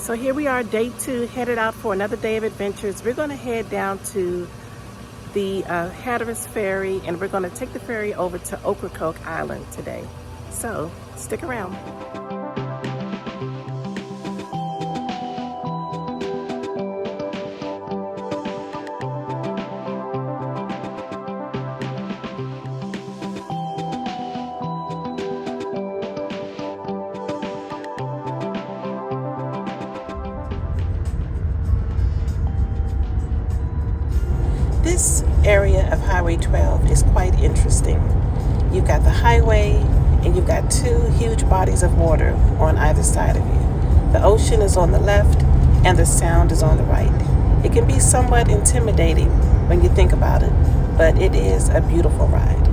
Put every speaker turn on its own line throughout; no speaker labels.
So here we are, day 2, headed out for another day of adventures. We're going to head down to the Hatteras Ferry, and we're going to take the ferry over to Ocracoke Island today. So stick around. This area of Highway 12 is quite interesting. You've got the highway and you've got 2 huge bodies of water on either side of you. The ocean is on the left and the sound is on the right. It can be somewhat intimidating when you think about it, but it is a beautiful ride.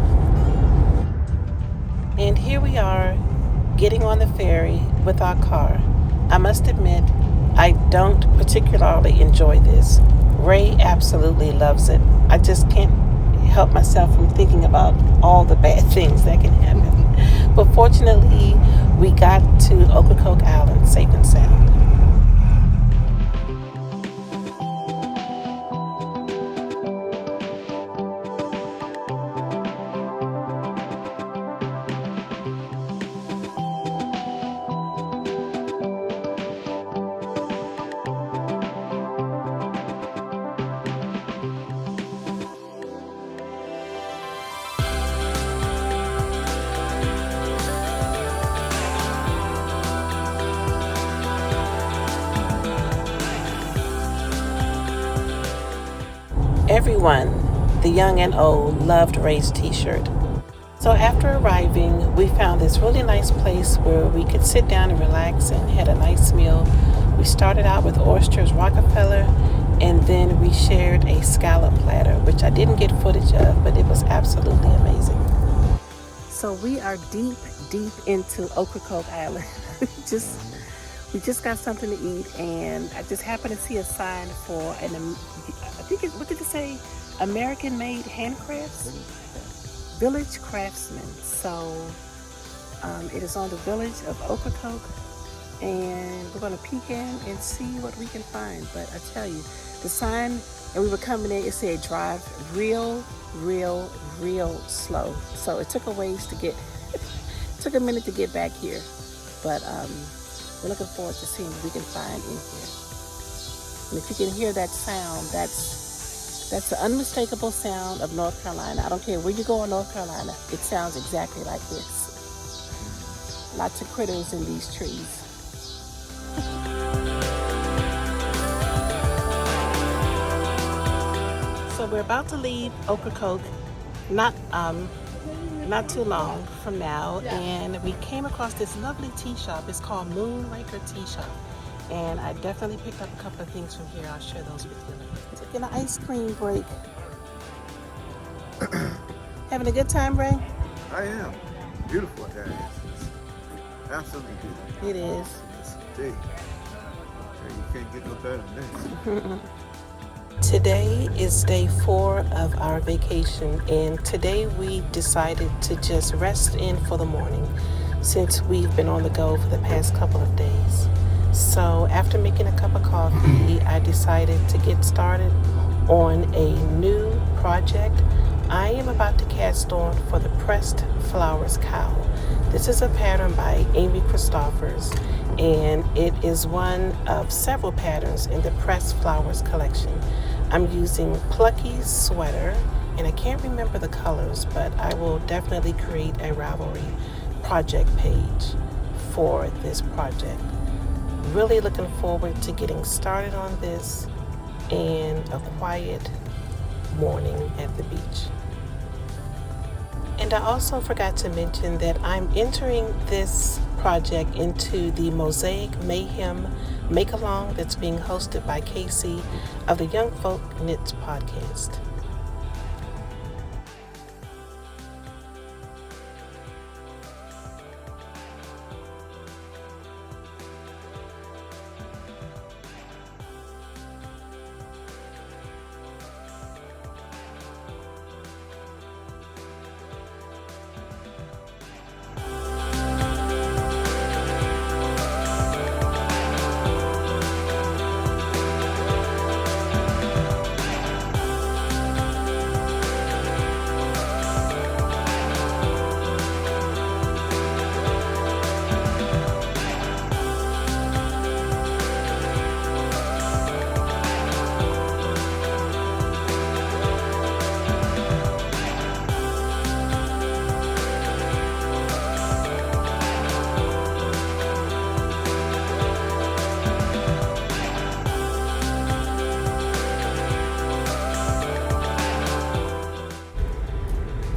And here we are getting on the ferry with our car. I must admit, I don't particularly enjoy this. Ray absolutely loves it. I just can't help myself from thinking about all the bad things that can happen. But fortunately, we got to Ocracoke Island safe and sound. Everyone, the young and old, loved Ray's t-shirt. So after arriving, we found this really nice place where we could sit down and relax and had a nice meal. We started out with oysters Rockefeller, and then we shared a scallop platter, which I didn't get footage of, but it was absolutely amazing. So we are deep into Ocracoke Island. We just got something to eat, and I just happened to see a sign for what did it say? American-made handcrafts? Village Craftsman. So it is on the village of Ocracoke, and we're going to peek in and see what we can find. But I tell you, the sign, and we were coming in, it said drive real slow. So it took a ways to get, took a minute to get back here. But we're looking forward to seeing what we can find in here. And if you can hear that sound, that's the unmistakable sound of North Carolina. I don't care where you go in North Carolina, it sounds exactly like this. Lots of critters in these trees. So we're about to leave Ocracoke, not too long from now, and we came across this lovely tea shop. It's called Moonraker Tea Shop, and I definitely picked up a couple of things from here. I'll share those with you. Taking an ice cream break. Having a good time, Ray?
I am. Beautiful day. Absolutely beautiful.
It is.
Yes, indeed. You can't get no better than this.
Today is day 4 of our vacation, and today we decided to just rest in for the morning since we've been on the go for the past couple of days. So after making a cup of coffee, I decided to get started on a new project. I am about to cast on for the Pressed Flowers Cowl. This is a pattern by Amy Christophers, and it is one of several patterns in the Pressed Flowers collection. I'm using Plucky's sweater, and I can't remember the colors, but I will definitely create a Ravelry project page for this project. Really looking forward to getting started on this and a quiet morning at the beach. And I also forgot to mention that I'm entering this project into the Mosaic Mayhem Make-Along that's being hosted by Casey of the Young Folk Knits podcast.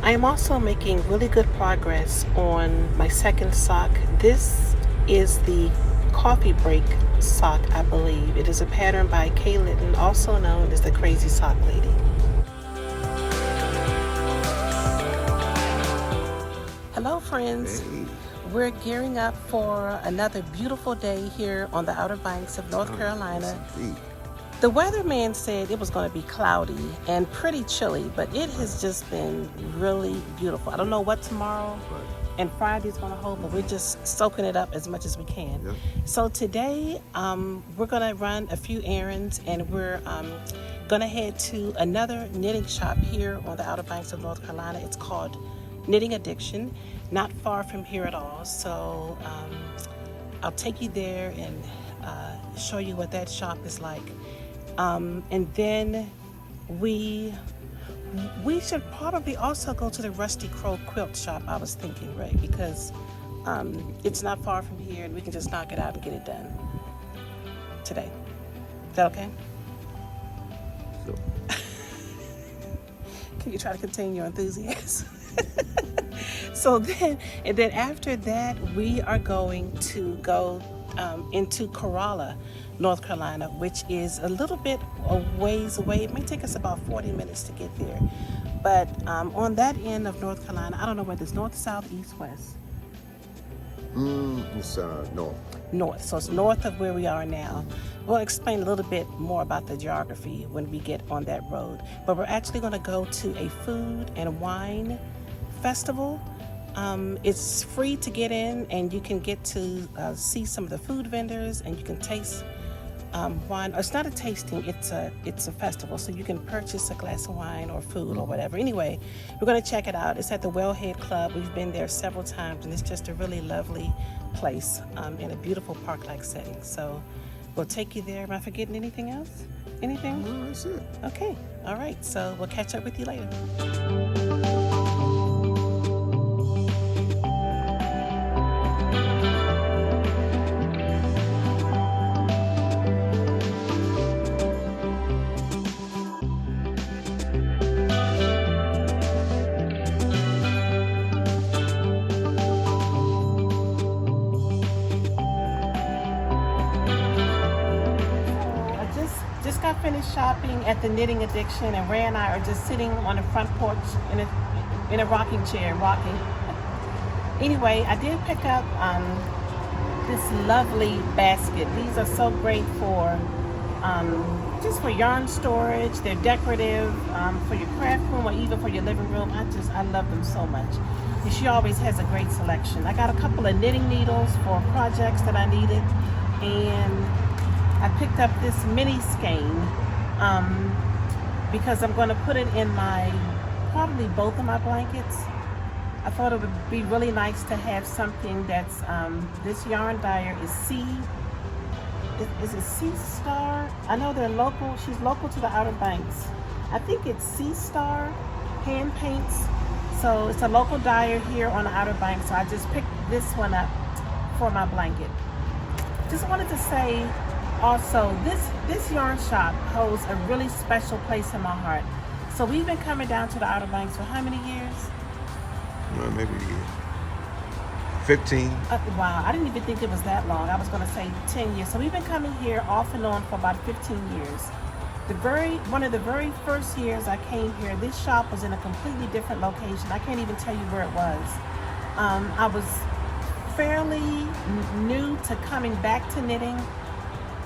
I am also making really good progress on my second sock. This is the coffee break sock, I believe. It is a pattern by Kay Litton, also known as the Crazy Sock Lady. Hello, friends.
Hey.
We're gearing up for another beautiful day here on the Outer Banks of North Carolina.
Yes, indeed.
The weatherman said it was going to be cloudy and pretty chilly, but it has just been really beautiful. I don't know what tomorrow
Right.
and Friday's going to hold, but we're just soaking it up as much as we can.
Yep.
So today, we're going to run a few errands, and we're going to head to another knitting shop here on the Outer Banks of North Carolina. It's called Knitting Addiction, not far from here at all. So I'll take you there and show you what that shop is like. And then we should probably also go to the Rusty Crow quilt shop, I was thinking, right? Because it's not far from here and we can just knock it out and get it done today. Is that okay?
So,
Can you try to contain your enthusiasm? So then after that, we are going to go into Corolla, North Carolina, which is a little bit a ways away. It may take us about 40 minutes to get there. But on that end of North Carolina, I don't know whether it's north, south, east, west.
it's north.
North. So it's north of where we are now. We'll explain a little bit more about the geography when we get on that road. But we're actually going to go to a food and wine festival. It's free to get in, and you can get to see some of the food vendors, and you can taste wine. It's not a tasting; it's a festival, so you can purchase a glass of wine or food or whatever. Anyway, we're going to check it out. It's at the Wellhead Club. We've been there several times, and it's just a really lovely place in a beautiful park-like setting. So we'll take you there. Am I forgetting anything else? Anything?
No, that's it.
Okay. All right. So we'll catch up with you later. Just got finished shopping at the Knitting Addiction, and Ray and I are just sitting on the front porch in a rocking chair, rocking. Anyway, I did pick up this lovely basket. These are so great for just for yarn storage. They're decorative for your craft room or even for your living room. I love them so much. And she always has a great selection. I got a couple of knitting needles for projects that I needed, and I picked up this mini skein because I'm going to put it in probably both of my blankets. I thought it would be really nice to have something that's, this yarn dyer is is it Sea Star? I know they're local. She's local to the Outer Banks. I think it's Sea Star Hand Paints. So it's a local dyer here on the Outer Banks. So I just picked this one up for my blanket. Just wanted to say, also, this yarn shop holds a really special place in my heart. So we've been coming down to the Outer Banks for how many years?
Maybe 15.
Wow, I didn't even think it was that long. I was going to say 10 years. So we've been coming here off and on for about 15 years. One of the very first years I came here, this shop was in a completely different location. I can't even tell you where it was. I was fairly new to coming back to knitting,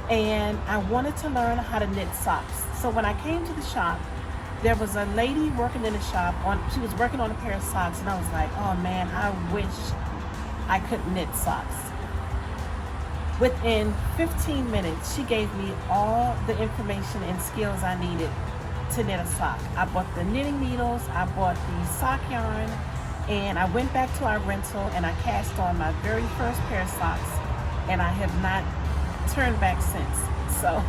and I wanted to learn how to knit socks. So when I came to the shop, there was a lady working in the shop. She was working on a pair of socks, and I was like, oh man, I wish I could knit socks. Within 15 minutes, she gave me all the information and skills I needed to knit a sock. I bought the knitting needles, I bought the sock yarn, and I went back to our rental and I cast on my very first pair of socks, and I have not turned back since. So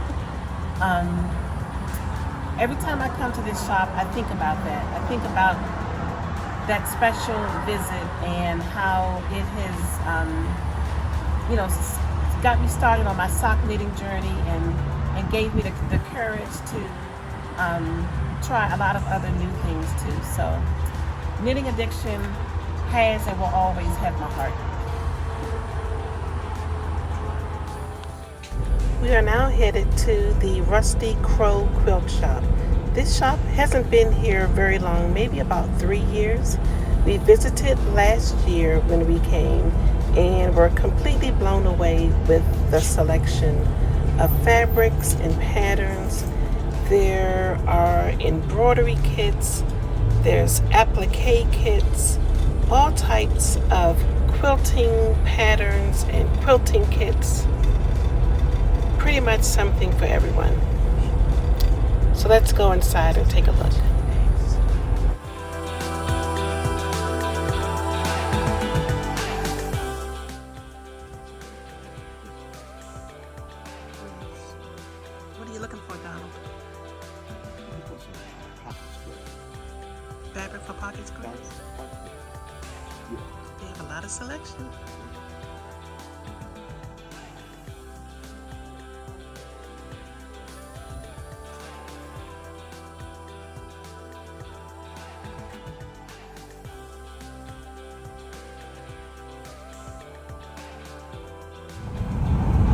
every time I come to this shop, I think about that. I think about that special visit and how it has got me started on my sock knitting journey and gave me the courage to try a lot of other new things too. So knitting addiction has and will always have my heart. We are now headed to the Rusty Crow Quilt Shop. This shop hasn't been here very long, maybe about 3 years. We visited last year when we came and were completely blown away with the selection of fabrics and patterns. There are embroidery kits, there's applique kits, all types of quilting patterns and quilting kits. Pretty much something for everyone. So let's go inside and take a look. What are you looking for, Donald? Fabric for pocket squares? They have a lot of selection.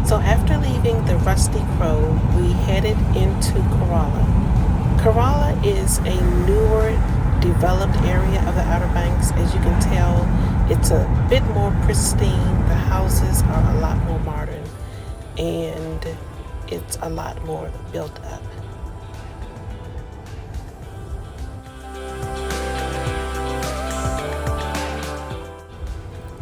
So after leaving the Rusty Crow, we headed into Corolla. Corolla is a newer, developed area of the Outer Banks. As you can tell, it's a bit more pristine. The houses are a lot more modern, and it's a lot more built up.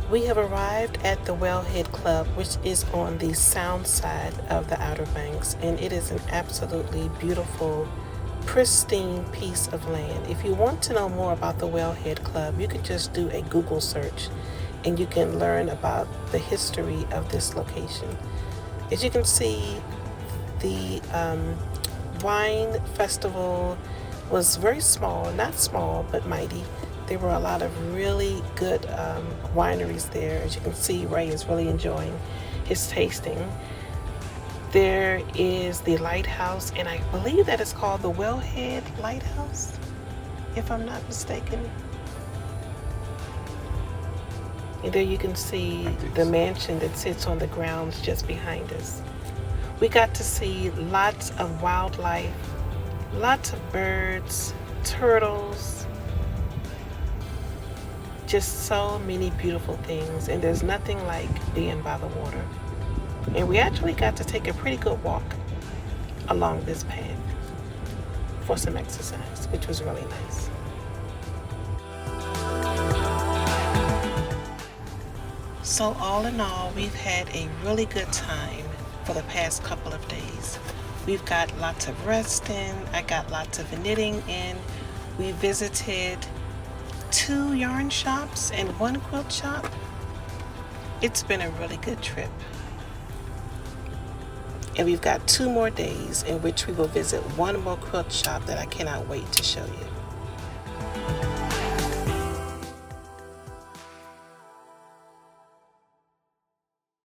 We have arrived at the Wellhead Club, which is on the sound side of the Outer Banks, and it is an absolutely beautiful, pristine piece of land. If you want to know more about the Wellhead Club, you can just do a Google search and you can learn about the history of this location. As you can see, the wine festival was very small, not small, but mighty. There were a lot of really good wineries there. As you can see, Ray is really enjoying his tasting. There is the lighthouse, and I believe that it's called the Wellhead Lighthouse, if I'm not mistaken. And there you can see the mansion that sits on the grounds just behind us. We got to see lots of wildlife, lots of birds, turtles, just so many beautiful things, and there's nothing like being by the water. And we actually got to take a pretty good walk along this path for some exercise, which was really nice. So all in all, we've had a really good time for the past couple of days. We've got lots of rest in, I got lots of knitting in. We visited 2 yarn shops and 1 quilt shop. It's been a really good trip. And we've got 2 more days in which we will visit 1 more quilt shop that I cannot wait to show you.